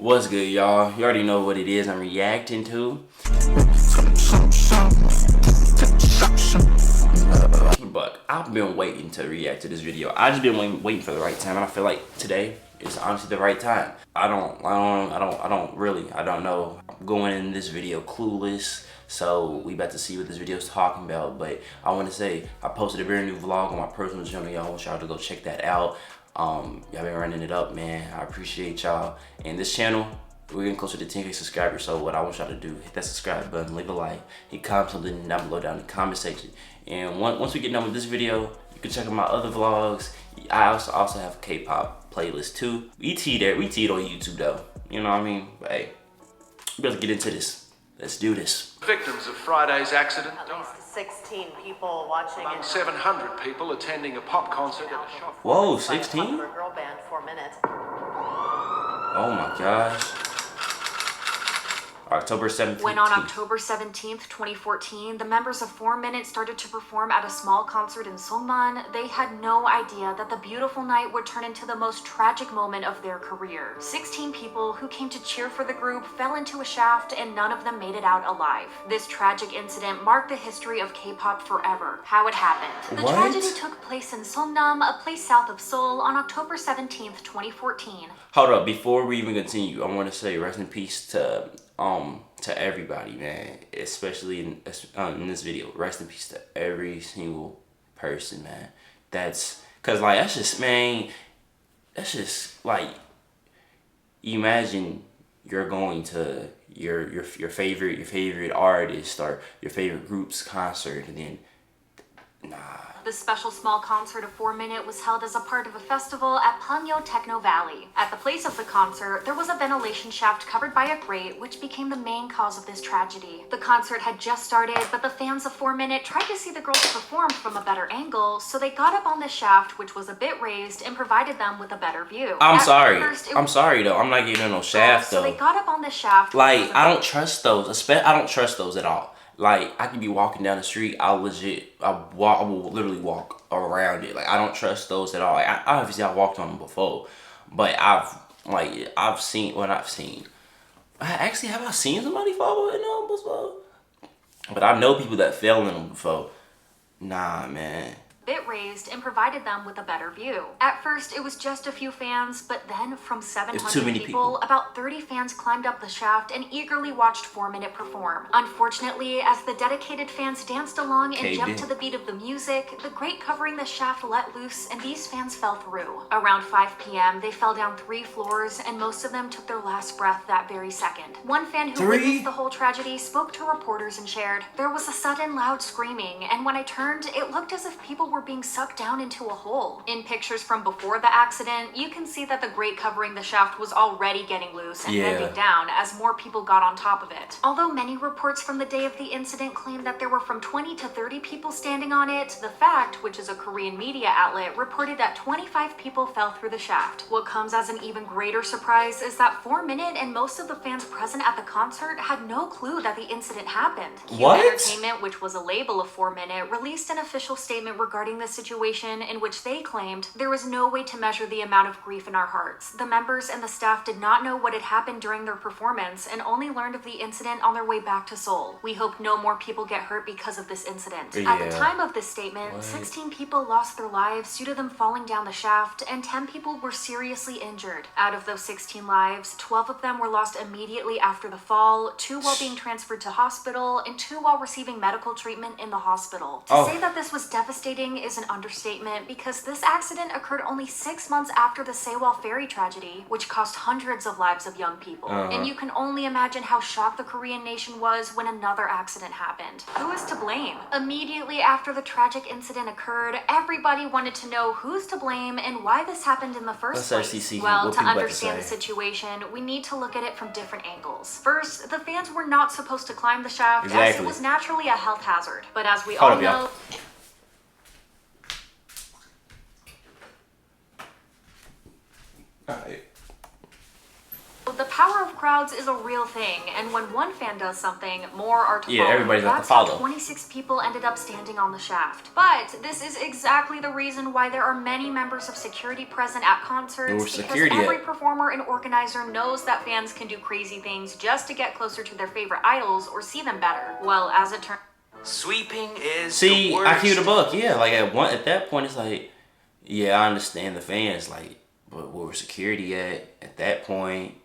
What's good, y'all? You already know what it is I'm reacting to. But I've been waiting to react to this video. I just been waiting for the right time, and I feel like today is honestly the right time. I don't know. I'm going in this video clueless, so we about to see what this video is talking about. But I want to say I posted a very new vlog on my personal channel. Y'all, I want y'all to go check that out. Y'all been running it up, man. I appreciate y'all. And this channel, we're getting closer to 10K subscribers, so what I want y'all to do, hit that subscribe button, leave a like, hit comment something down below down in the comment section. And once we get done with this video, you can check out my other vlogs. I also have a K-pop playlist too. We teed on YouTube though. You know what I mean? But hey, we better get into this. Let's do this. Victims of Friday's accident At least 16 people watching. among 700 people attending a pop concert at a shop. Whoa, 16? Girl band 4 minutes. Oh my gosh. October 17th. When on October 17th, 2014, the members of 4 Minute started to perform at a small concert in Songman, they had no idea that the beautiful night would turn into the most tragic moment of their career. 16 people who came to cheer for the group fell into a shaft and none of them made it out alive. This tragic incident marked the history of K-pop forever. How it happened. The tragedy took place in Songnam, a place south of Seoul, on October 17th, 2014. Hold up, before we even continue, I want to say rest in peace to everybody, man, especially in this video. Rest in peace to every single person, man. That's cause like that's just like, imagine you're going to your favorite artist or your favorite group's concert, and then The special small concert of 4 Minute was held as a part of a festival at Pangyo Techno Valley. At the place of the concert, there was a ventilation shaft covered by a grate, which became the main cause of this tragedy. The concert had just started, but the fans of 4 Minute tried to see the girls perform from a better angle, so they got up on the shaft, which was a bit raised, and provided them with a better view. I'm sorry though. I'm not getting no shaft though. So they got up on the shaft. Like, I don't trust those. I don't trust those at all. Like, I could be walking down the street, I will literally walk around it. Like, I don't trust those at all. Like, obviously I walked on them before, but I've seen. Actually, have I seen somebody fall in them before? But I know people that fell in them before. Nah, man. Bit raised and provided them with a better view. At first, it was just a few fans, but then from 700 people, about 30 fans climbed up the shaft and eagerly watched 4 Minute perform. Unfortunately, as the dedicated fans danced along and jumped to the beat of the music, the grate covering the shaft let loose and these fans fell through. Around 5 p.m., they fell down 3 floors and most of them took their last breath that very second. One fan who witnessed the whole tragedy spoke to reporters and shared, "There was a sudden loud screaming, and when I turned, it looked as if people were being sucked down into a hole." In pictures from before the accident, you can see that the grate covering the shaft was already getting loose and bending down as more people got on top of it. Although many reports from the day of the incident claim that there were from 20 to 30 people standing on it, The Fact, which is a Korean media outlet, reported that 25 people fell through the shaft. What comes as an even greater surprise is that 4 Minute and most of the fans present at the concert had no clue that the incident happened. Cube Entertainment, which was a label of 4 Minute, released an official statement regarding the situation in which they claimed there was no way to measure the amount of grief in our hearts. The members and the staff did not know what had happened during their performance and only learned of the incident on their way back to Seoul. We hope no more people get hurt because of this incident. At the time of this statement, 16 people lost their lives due to them falling down the shaft and 10 people were seriously injured. Out of those 16 lives, 12 of them were lost immediately after the fall, 2 while being transferred to hospital, and 2 while receiving medical treatment in the hospital. To say that this was devastating is an understatement because this accident occurred only 6 months after the Sewol ferry tragedy, which cost hundreds of lives of young people. And you can only imagine how shocked the Korean nation was when another accident happened. Who is to blame? Immediately after the tragic incident occurred, everybody wanted to know who's to blame and why this happened in the first place. Well, to understand the situation, we need to look at it from different angles. First, the fans were not supposed to climb the shaft as it was naturally a health hazard. But as we all know, the power of crowds is a real thing, and when one fan does something, more are to Yeah, follow. everybody's got to That's how follow. 26 people ended up standing on the shaft. But this is exactly the reason why there are many members of security present at concerts, Where's because security every at? performer and organizer knows that fans can do crazy things just to get closer to their favorite idols or see them better. Well, as it turns Sweeping is See, the worst. I keep it a buck. Yeah, like at that point, it's like, yeah, I understand the fans, like, but where was security at that point?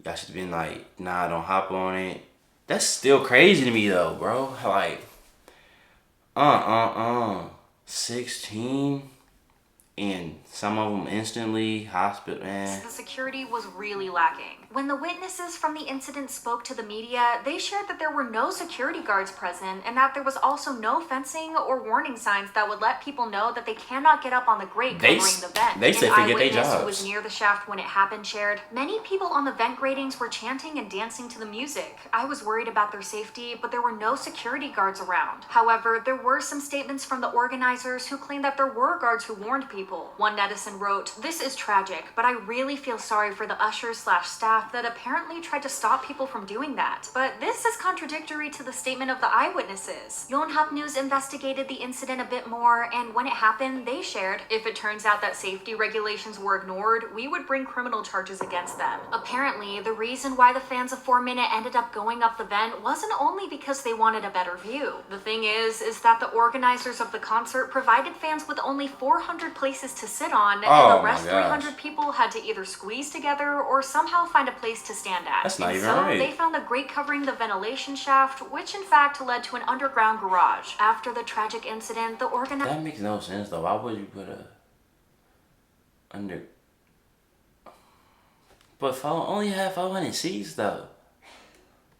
Y'all should have been like, nah, don't hop on it. That's still crazy to me though, bro. Like, 16, and some of them instantly hospital, man. the security was really lacking. When the witnesses from the incident spoke to the media, they shared that there were no security guards present and that there was also no fencing or warning signs that would let people know that they cannot get up on the grate They covering the vent. they said An forget they eyewitness who jobs. was near the shaft when it happened shared, "Many people on the vent gratings were chanting and dancing to the music. I was worried about their safety, but there were no security guards around." However, there were some statements from the organizers who claimed that there were guards who warned people. One netizen wrote, "This is tragic, but I really feel sorry for the ushers/staff that apparently tried to stop people from doing that. But this is contradictory to the statement of the eyewitnesses." Yonhap News investigated the incident a bit more, and when it happened, they shared, "If it turns out that safety regulations were ignored, we would bring criminal charges against them." Apparently, the reason why the fans of 4 Minute ended up going up the vent wasn't only because they wanted a better view. The thing is that the organizers of the concert provided fans with only 400 places to sit on, Oh and the my rest gosh. 300 people had to either squeeze together or somehow find a place to stand at. That's not And even so right. they found the grate covering the ventilation shaft, which in fact led to an underground garage. After the tragic incident, the organizers That makes no sense though. Why would you put a under? But only have 400 seats though.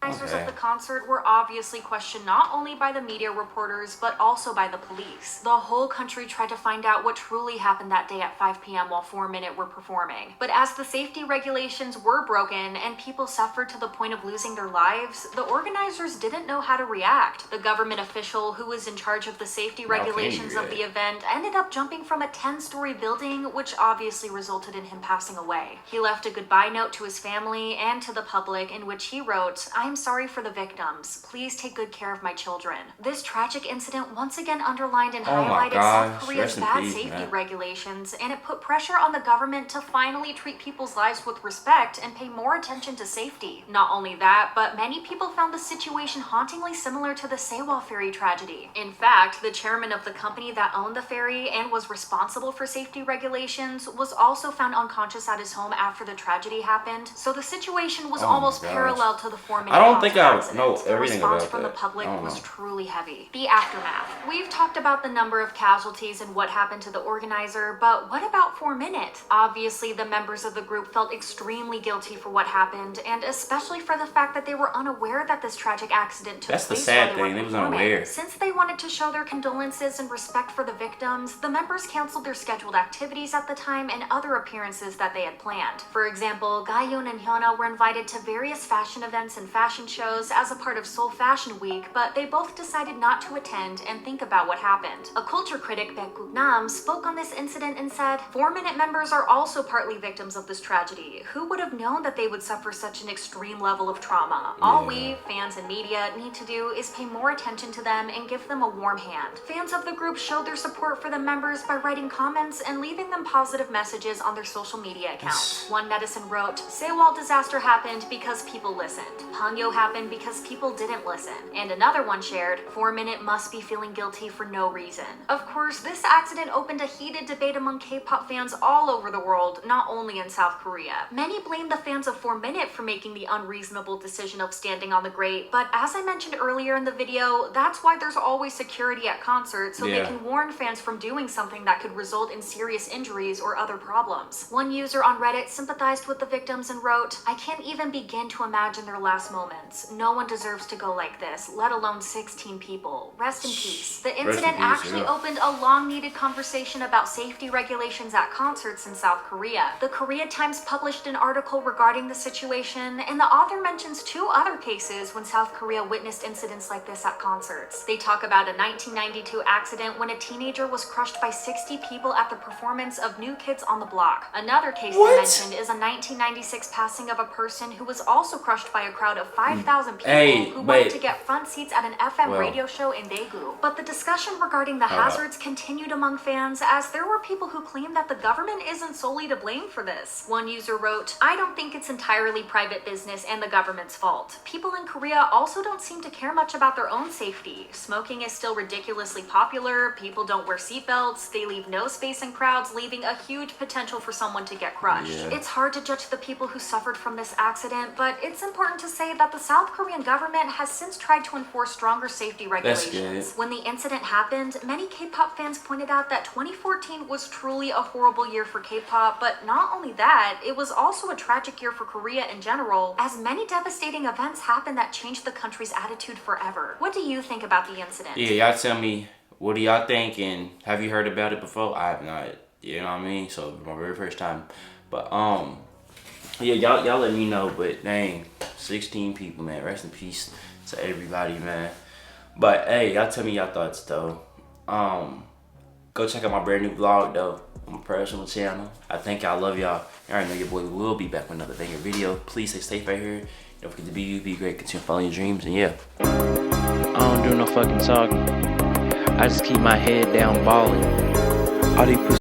Organizers Okay. of the concert were obviously questioned not only by the media reporters, but also by the police. The whole country tried to find out what truly happened that day at 5 p.m. while 4 Minute were performing. But as the safety regulations were broken and people suffered to the point of losing their lives, the organizers didn't know how to react. The government official who was in charge of the safety How can you regulations of the event ended up jumping from a 10-story building, which obviously resulted in him passing away. He left a goodbye note to his family and to the public in which he wrote, "I am sorry for the victims. Please take good care of my children." This tragic incident once again underlined and Oh my highlighted gosh, South Korea's rest in bad peace, safety man. regulations, and it put pressure on the government to finally treat people's lives with respect and pay more attention to safety. Not only that, but many people found the situation hauntingly similar to the Sewol ferry tragedy. In fact, the chairman of the company that owned the ferry and was responsible for safety regulations was also found unconscious at his home after the tragedy happened. So the situation was Oh my almost gosh. parallel to the 4 Minute I don't think I accident. know The everything response about from the that. public I don't was know. truly heavy. The aftermath. We've talked about the number of casualties and what happened to the organizer, but what about 4 Minute? Obviously, the members of the group felt extremely guilty for what happened, and especially for the fact that they were unaware that this tragic accident took That's the place sad while they were thing, they was performing. unaware. Since they wanted to show their condolences and respect for the victims, the members canceled their scheduled activities at the time and other appearances that they had planned. For example, Gaeun and Hyuna were invited to various fashion events and fashion shows as a part of Seoul Fashion Week, but they both decided not to attend and think about what happened. A culture critic, Baek Nam, spoke on this incident and said, 4 Minute members are also partly victims of this tragedy. Who would have known that they would suffer such an extreme level of trauma? All we, fans and media, need to do is pay more attention to them and give them a warm hand. Fans of the group showed their support for the members by writing comments and leaving them positive messages on their social media accounts. One netizen wrote, "Sewol disaster happened because people listened. Hangyo happened because people didn't listen." And another one shared, 4 Minute must be feeling guilty for no reason. Of course, this accident opened a heated debate among K-pop fans all over the world, not only in South Korea. Many blame the fans of 4 Minute for making the unreasonable decision of standing on the grate, but as I mentioned earlier in the video, that's why there's always security at concerts, so they Yeah. can warn fans from doing something that could result in serious injuries or other problems. One user on Reddit sympathized with the victims and wrote, "I can't even begin to imagine their last moments. moments. No one deserves to go like this, let alone 16 people. Rest in peace. The in incident peace, actually yeah. opened a long-needed conversation about safety regulations at concerts in South Korea. The Korea Times published an article regarding the situation, and the author mentions 2 other cases when South Korea witnessed incidents like this at concerts. They talk about a 1992 accident when a teenager was crushed by 60 people at the performance of New Kids on the Block. Another case they mentioned is a 1996 passing of a person who was also crushed by a crowd of 5,000 people who wanted to get front seats at an FM radio show in Daegu. But the discussion regarding the hazards continued among fans, as there were people who claimed that the government isn't solely to blame for this. One user wrote, "I don't think it's entirely private business and the government's fault. People in Korea also don't seem to care much about their own safety. Smoking is still ridiculously popular, people don't wear seatbelts, they leave no space in crowds, leaving a huge potential for someone to get crushed." It's hard to judge the people who suffered from this accident, but it's important to say that the South Korean government has since tried to enforce stronger safety regulations. When the incident happened, many K-pop fans pointed out that 2014 was truly a horrible year for K-pop, but not only that, it was also a tragic year for Korea in general, as many devastating events happened that changed the country's attitude forever. What do you think about the incident? Yeah, y'all tell me, what do y'all think, and have you heard about it before? I have not, you know what I mean? So, my very first time. But, yeah, y'all let me know, but dang, 16 people, man. Rest in peace to everybody, man. But, hey, y'all tell me y'all thoughts, though. Go check out my brand new vlog, though, on my personal channel. I think y'all love y'all. Y'all already know your boy will be back with another banger video. Please stay safe out here. Don't forget to be you, be great, continue following your dreams, and yeah. I don't do no fucking talking. I just keep my head down balling. All these